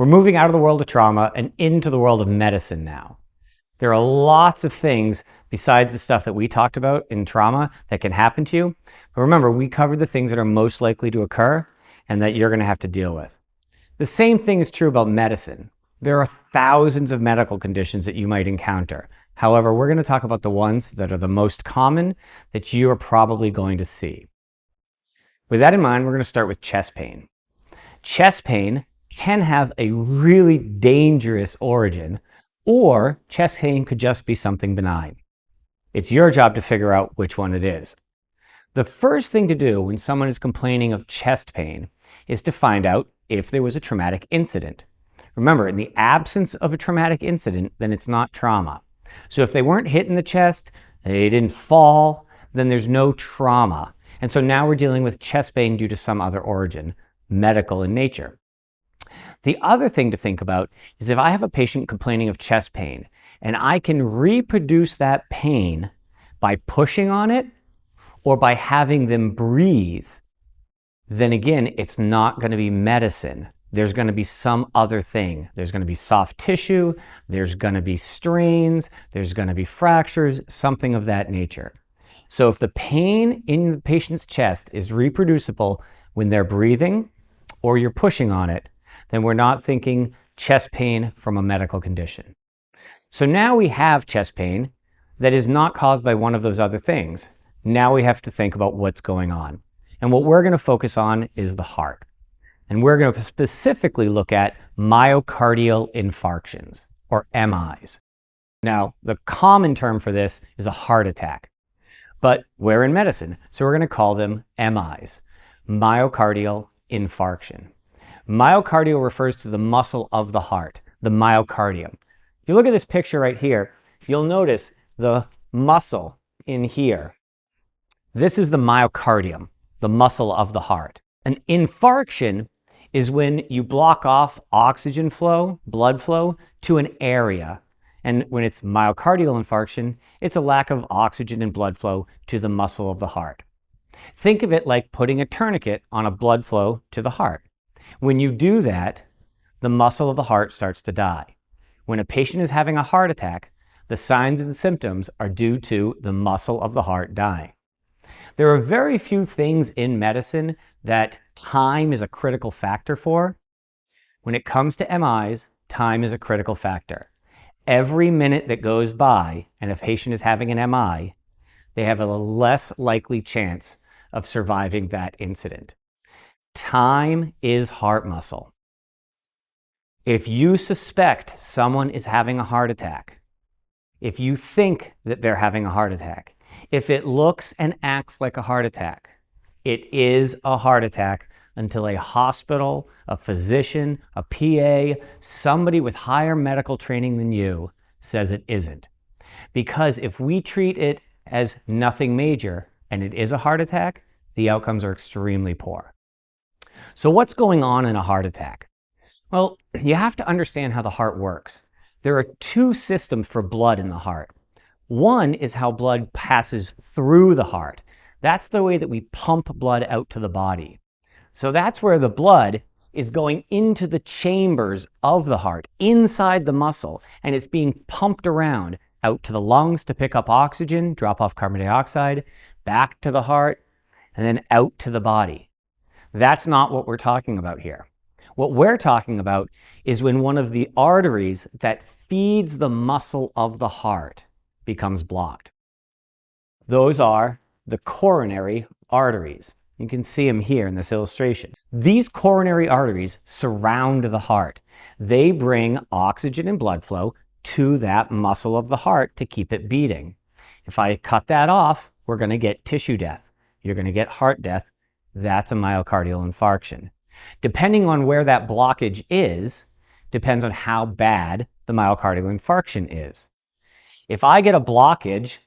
We're moving out of the world of trauma and into the world of medicine now. There are lots of things besides the stuff that we talked about in trauma that can happen to you. But remember, we covered the things that are most likely to occur and that you're going to have to deal with. The same thing is true about medicine. There are thousands of medical conditions that you might encounter. However, we're going to talk about the ones that are the most common that you are probably going to see. With that in mind, we're going to start with chest pain. Chest pain can have a really dangerous origin, or chest pain could just be something benign. It's your job to figure out which one it is. The first thing to do when someone is complaining of chest pain is to find out if there was a traumatic incident. Remember, in the absence of a traumatic incident, then it's not trauma. So if they weren't hit in the chest, they didn't fall, then there's no trauma. And so now we're dealing with chest pain due to some other origin, medical in nature. The other thing to think about is if I have a patient complaining of chest pain and I can reproduce that pain by pushing on it or by having them breathe, then again, it's not going to be medicine. There's going to be some other thing. There's going to be soft tissue, there's going to be strains, there's going to be fractures, something of that nature. So if the pain in the patient's chest is reproducible when they're breathing or you're pushing on it, then we're not thinking chest pain from a medical condition. So now we have chest pain that is not caused by one of those other things. Now we have to think about what's going on. And what we're going to focus on is the heart. And we're going to specifically look at myocardial infarctions, or MIs. Now, the common term for this is a heart attack. But we're in medicine, so we're going to call them MIs, myocardial infarction. Myocardial refers to the muscle of the heart, the myocardium. If you look at this picture right here, you'll notice the muscle in here. This is the myocardium, the muscle of the heart. An infarction is when you block off oxygen flow, blood flow, to an area. And when it's myocardial infarction, it's a lack of oxygen and blood flow to the muscle of the heart. Think of it like putting a tourniquet on a blood flow to the heart. When you do that, the muscle of the heart starts to die. When a patient is having a heart attack, the signs and symptoms are due to the muscle of the heart dying. There are very few things in medicine that time is a critical factor for. When it comes to MIs, time is a critical factor. Every minute that goes by and a patient is having an MI, they have a less likely chance of surviving that incident. Time is heart muscle. If you suspect someone is having a heart attack, if you think that they're having a heart attack, if it looks and acts like a heart attack, it is a heart attack until a hospital, a physician, a PA, somebody with higher medical training than you says it isn't. Because if we treat it as nothing major and it is a heart attack, the outcomes are extremely poor. So what's going on in a heart attack? Well, you have to understand how the heart works. There are two systems for blood in the heart. One is how blood passes through the heart. That's the way that we pump blood out to the body. So that's where the blood is going into the chambers of the heart, inside the muscle, and it's being pumped around out to the lungs to pick up oxygen, drop off carbon dioxide, back to the heart, and then out to the body. That's not what we're talking about here. What we're talking about is when one of the arteries that feeds the muscle of the heart becomes blocked. Those are the coronary arteries. You can see them here in this illustration. These coronary arteries surround the heart. They bring oxygen and blood flow to that muscle of the heart to keep it beating. If I cut that off, we're going to get tissue death. You're going to get heart death. That's a myocardial infarction. Depending on where that blockage is, depends on how bad the myocardial infarction is. If I get a blockage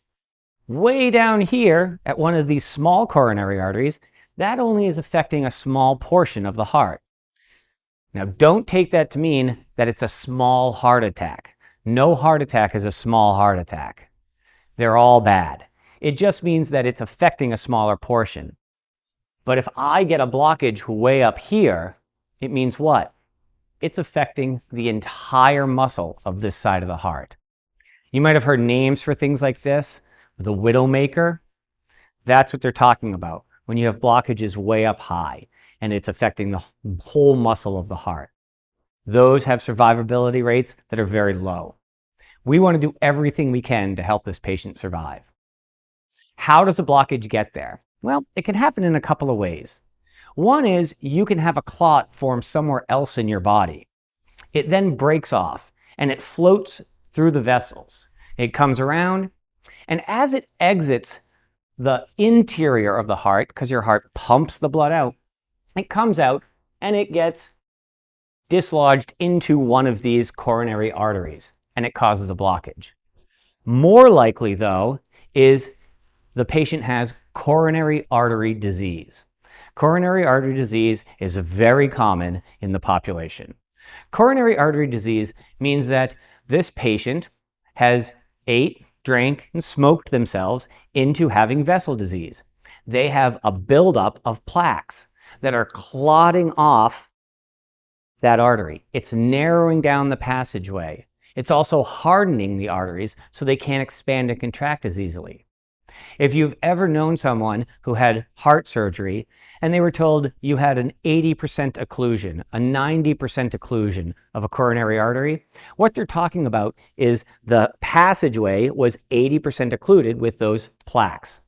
way down here at one of these small coronary arteries, that only is affecting a small portion of the heart. Now, don't take that to mean that it's a small heart attack. No heart attack is a small heart attack. They're all bad. It just means that it's affecting a smaller portion. But if I get a blockage way up here, it means what? it's affecting the entire muscle of this side of the heart. You might have heard names for things like this, the widowmaker. That's what they're talking about when you have blockages way up high and it's affecting the whole muscle of the heart. Those have survivability rates that are very low. We want to do everything we can to help this patient survive. How does a blockage get there? Well, it can happen in a couple of ways. One is you can have a clot form somewhere else in your body. It then breaks off and it floats through the vessels. It comes around, and as it exits the interior of the heart, because your heart pumps the blood out, it comes out and it gets dislodged into one of these coronary arteries, and it causes a blockage. More likely, though, is the patient has coronary artery disease. Coronary artery disease is very common in the population. Coronary artery disease means that this patient has ate, drank, and smoked themselves into having vessel disease. They have a buildup of plaques that are clotting off that artery. It's narrowing down the passageway. It's also hardening the arteries so they can't expand and contract as easily. If you've ever known someone who had heart surgery and they were told you had an 80% occlusion, a 90% occlusion of a coronary artery, what they're talking about is the passageway was 80% occluded with those plaques,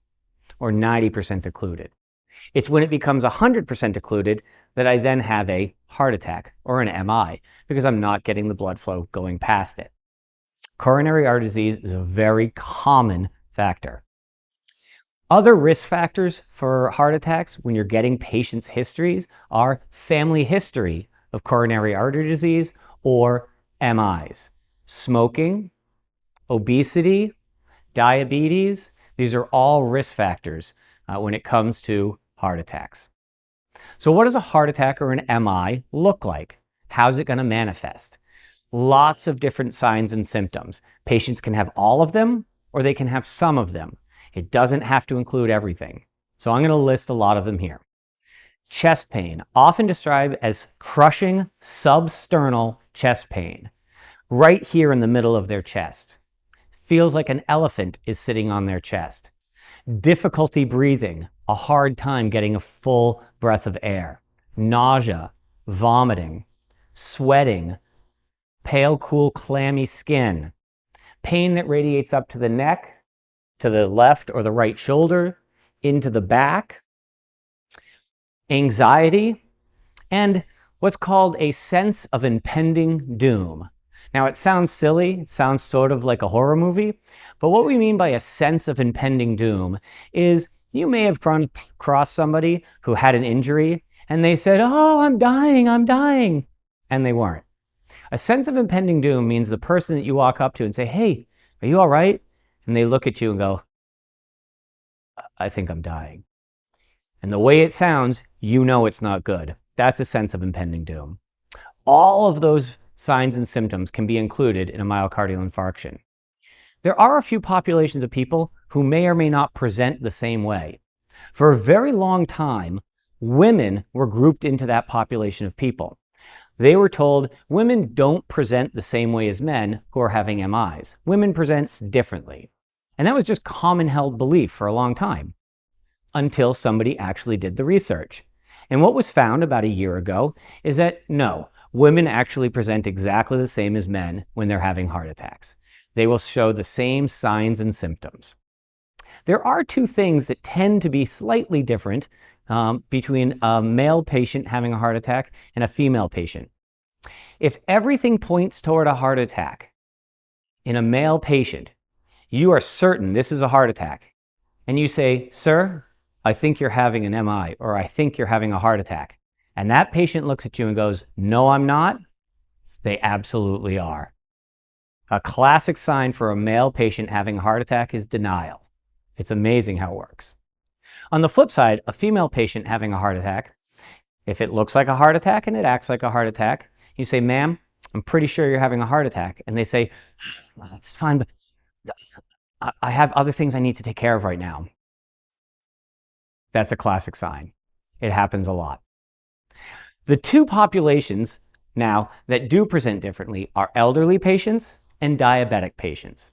or 90% occluded. It's when it becomes 100% occluded that I then have a heart attack or an MI because I'm not getting the blood flow going past it. Coronary artery disease is a very common factor. Other risk factors for heart attacks when you're getting patients' histories are family history of coronary artery disease or MIs. Smoking, obesity, diabetes, these are all risk factors when it comes to heart attacks. So what does a heart attack or an MI look like? How's it going to manifest? Lots of different signs and symptoms. Patients can have all of them or they can have some of them. It doesn't have to include everything. So I'm going to list a lot of them here. Chest pain, often described as crushing substernal chest pain, right here in the middle of their chest. Feels like an elephant is sitting on their chest. Difficulty breathing, a hard time getting a full breath of air. Nausea, vomiting, sweating, pale, cool, clammy skin. Pain that radiates up to the neck, to the left or the right shoulder, into the back, anxiety, and what's called a sense of impending doom. Now, it sounds silly, it sounds sort of like a horror movie, but what we mean by a sense of impending doom is you may have run across somebody who had an injury and they said, "Oh, I'm dying, and they weren't. A sense of impending doom means the person that you walk up to and say, "Hey, are you all right?" And they look at you and go, "I think I'm dying." And the way it sounds, you know it's not good. That's a sense of impending doom. All of those signs and symptoms can be included in a myocardial infarction. There are a few populations of people who may or may not present the same way. For a very long time, women were grouped into that population of people. They were told women don't present the same way as men who are having MIs. Women present differently. And that was just common held belief for a long time, until somebody actually did the research. And what was found about a year ago is that no, women actually present exactly the same as men when they're having heart attacks. They will show the same signs and symptoms. There are two things that tend to be slightly different between a male patient having a heart attack and a female patient. If everything points toward a heart attack in a male patient, you are certain this is a heart attack, and you say, "Sir, I think you're having an MI," or "I think you're having a heart attack," and that patient looks at you and goes, "No, I'm not," they absolutely are. A classic sign for a male patient having a heart attack is denial. It's amazing how it works. On the flip side, a female patient having a heart attack, if it looks like a heart attack and it acts like a heart attack, you say, "Ma'am, I'm pretty sure you're having a heart attack." And they say, "It's fine, but I have other things I need to take care of right now." That's a classic sign. It happens a lot. The two populations now that do present differently are elderly patients and diabetic patients.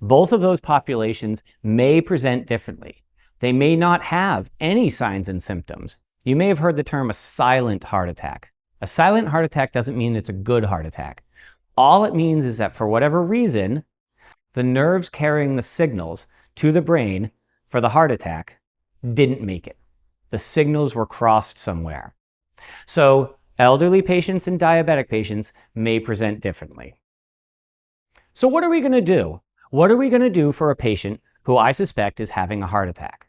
Both of those populations may present differently. They may not have any signs and symptoms. You may have heard the term a silent heart attack. A silent heart attack doesn't mean it's a good heart attack. All it means is that for whatever reason, the nerves carrying the signals to the brain for the heart attack didn't make it. The signals were crossed somewhere. So elderly patients and diabetic patients may present differently. So what are we going to do? What are we going to do for a patient who I suspect is having a heart attack?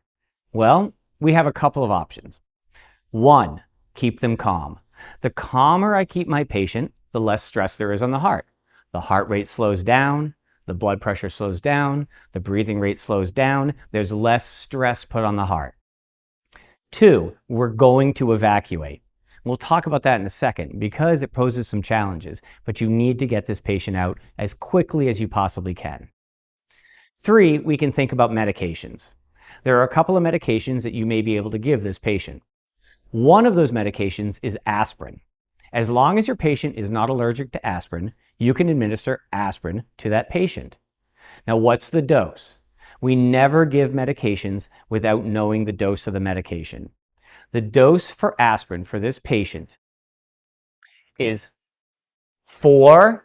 Well, we have a couple of options. One, keep them calm. The calmer I keep my patient, the less stress there is on the heart. The heart rate slows down, the blood pressure slows down, the breathing rate slows down, there's less stress put on the heart. Two, we're going to evacuate. We'll talk about that in a second because it poses some challenges, but you need to get this patient out as quickly as you possibly can. Three, we can think about medications. There are a couple of medications that you may be able to give this patient. One of those medications is aspirin. As long as your patient is not allergic to aspirin, you can administer aspirin to that patient. Now, what's the dose? We never give medications without knowing the dose of the medication. The dose for aspirin for this patient is 4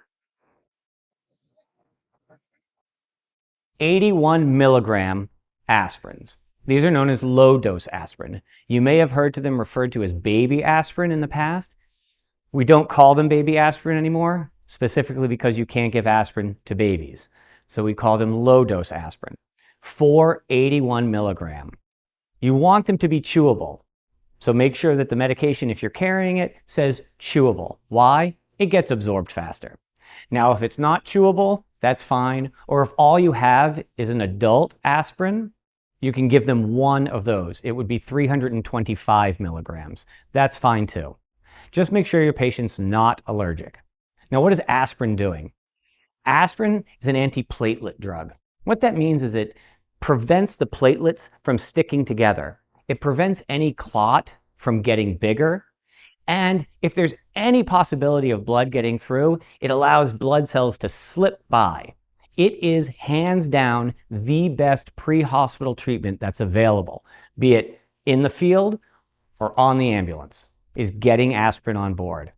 81 milligram aspirins. These are known as low-dose aspirin. You may have heard them referred to as baby aspirin in the past. We don't call them baby aspirin anymore, specifically because you can't give aspirin to babies. So we call them low-dose aspirin. 481 milligram. You want them to be chewable. So make sure that the medication, if you're carrying it, says chewable. Why? It gets absorbed faster. Now, if it's not chewable, that's fine. Or if all you have is an adult aspirin, you can give them one of those. It would be 325 milligrams. That's fine too. Just make sure your patient's not allergic. Now, what is aspirin doing? Aspirin is an antiplatelet drug. What that means is it prevents the platelets from sticking together. It prevents any clot from getting bigger. And if there's any possibility of blood getting through, it allows blood cells to slip by. It is hands down the best pre-hospital treatment that's available, be it in the field or on the ambulance, is getting aspirin on board.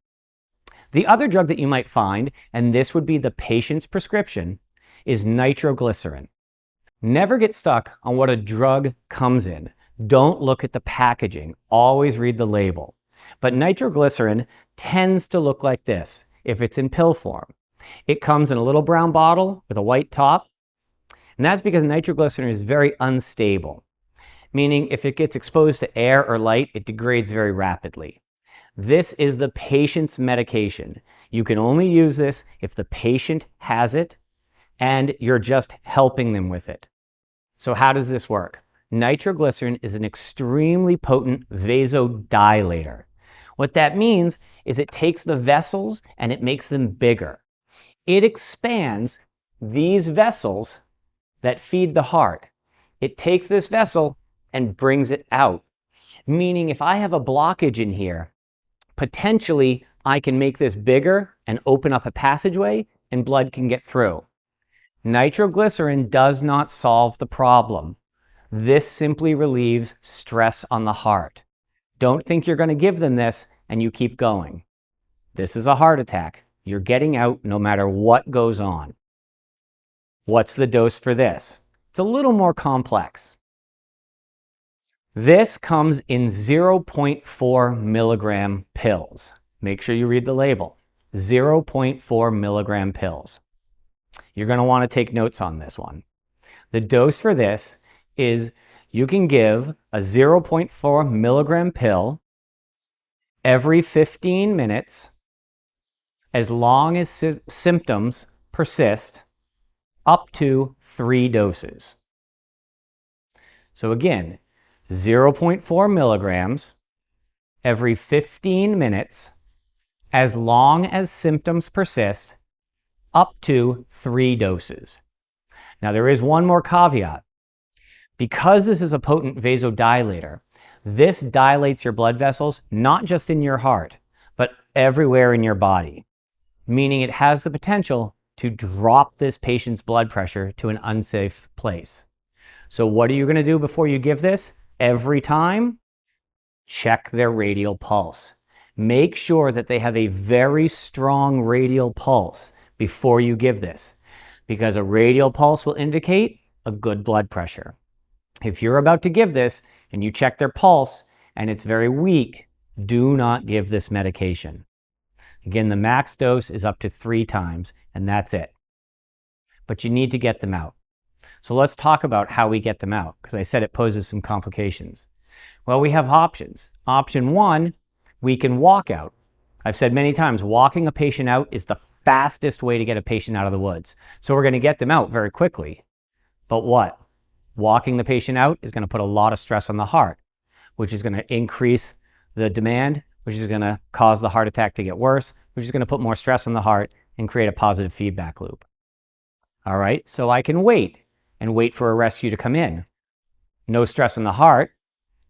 The other drug that you might find, and this would be the patient's prescription, is nitroglycerin. Never get stuck on what a drug comes in. Don't look at the packaging. Always read the label. But nitroglycerin tends to look like this if it's in pill form. It comes in a little brown bottle with a white top, and that's because nitroglycerin is very unstable, meaning if it gets exposed to air or light, it degrades very rapidly. This is the patient's medication. You can only use this if the patient has it and you're just helping them with it. So how does this work? Nitroglycerin is an extremely potent vasodilator. What that means is it takes the vessels and it makes them bigger. It expands these vessels that feed the heart. It takes this vessel and brings it out. Meaning if I have a blockage in here, potentially I can make this bigger and open up a passageway and blood can get through. Nitroglycerin does not solve the problem. This simply relieves stress on the heart. Don't think you're going to give them this and you keep going. This is a heart attack. You're getting out no matter what goes on. What's the dose for this? It's a little more complex. This comes in 0.4 milligram pills. Make sure you read the label. 0.4 milligram pills. You're going to want to take notes on this one. The dose for this is you can give a 0.4 milligram pill every 15 minutes as long as symptoms persist, up to 3 doses. So again, 0.4 milligrams every 15 minutes as long as symptoms persist, up to 3 doses. Now there is one more caveat. Because this is a potent vasodilator, this dilates your blood vessels not just in your heart, but everywhere in your body, meaning it has the potential to drop this patient's blood pressure to an unsafe place. So what are you going to do before you give this? Every time, check their radial pulse. Make sure that they have a very strong radial pulse before you give this, because a radial pulse will indicate a good blood pressure. If you're about to give this and you check their pulse and it's very weak, do not give this medication. Again, the max dose is up to 3 times, and that's it. But you need to get them out. So let's talk about how we get them out, because I said it poses some complications. Well, we have options. Option 1, we can walk out. I've said many times, walking a patient out is the fastest way to get a patient out of the woods. So we're going to get them out very quickly. But what? Walking the patient out is going to put a lot of stress on the heart, which is going to increase the demand, which is going to cause the heart attack to get worse, which is going to put more stress on the heart and create a positive feedback loop. All right, so I can wait and wait for a rescue to come in. No stress on the heart,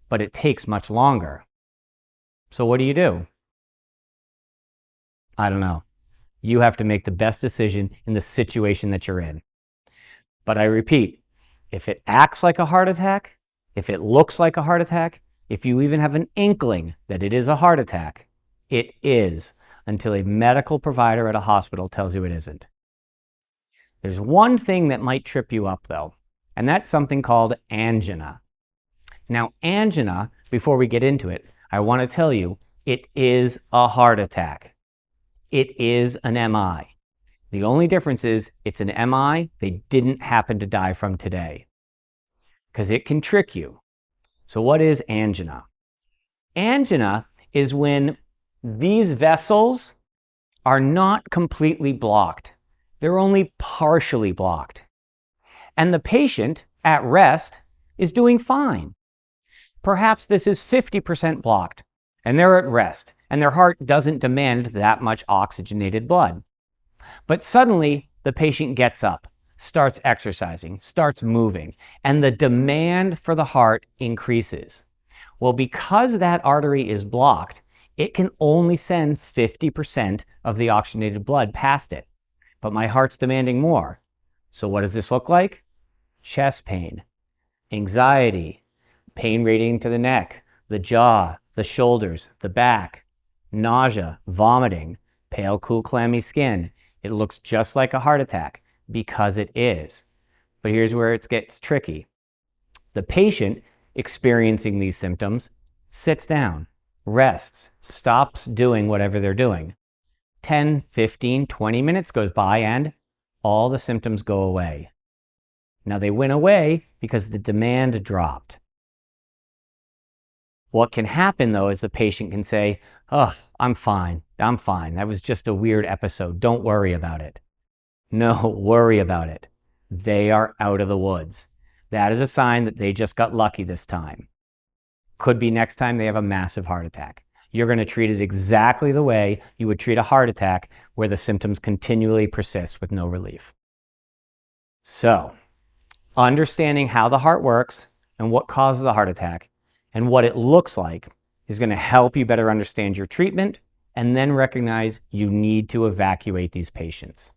but it takes much longer. So what do? I don't know. You have to make the best decision in the situation that you're in. But I repeat, if it acts like a heart attack, if it looks like a heart attack, if you even have an inkling that it is a heart attack, it is, until a medical provider at a hospital tells you it isn't. There's one thing that might trip you up though, and that's something called angina. Now, angina, before we get into it, I want to tell you, it is a heart attack. It is an MI. The only difference is it's an MI they didn't happen to die from today, because it can trick you. So what is angina? Angina is when these vessels are not completely blocked. They're only partially blocked. And the patient at rest is doing fine. Perhaps this is 50% blocked, and they're at rest, and their heart doesn't demand that much oxygenated blood. But suddenly, the patient gets up, starts exercising, starts moving, and the demand for the heart increases. Well, because that artery is blocked, it can only send 50% of the oxygenated blood past it. But my heart's demanding more. So what does this look like? Chest pain, anxiety, pain radiating to the neck, the jaw, the shoulders, the back, nausea, vomiting, pale, cool, clammy skin. It looks just like a heart attack because it is. But here's where it gets tricky. The patient experiencing these symptoms sits down, rests, stops doing whatever they're doing. 10, 15, 20 minutes goes by and all the symptoms go away. Now they went away because the demand dropped. What can happen though is the patient can say, "Oh, I'm fine. That was just a weird episode. Don't worry about it." No, worry about it. They are out of the woods. That is a sign that they just got lucky this time. Could be next time they have a massive heart attack. You're going to treat it exactly the way you would treat a heart attack where the symptoms continually persist with no relief. So, understanding how the heart works and what causes a heart attack and what it looks like is going to help you better understand your treatment and then recognize you need to evacuate these patients.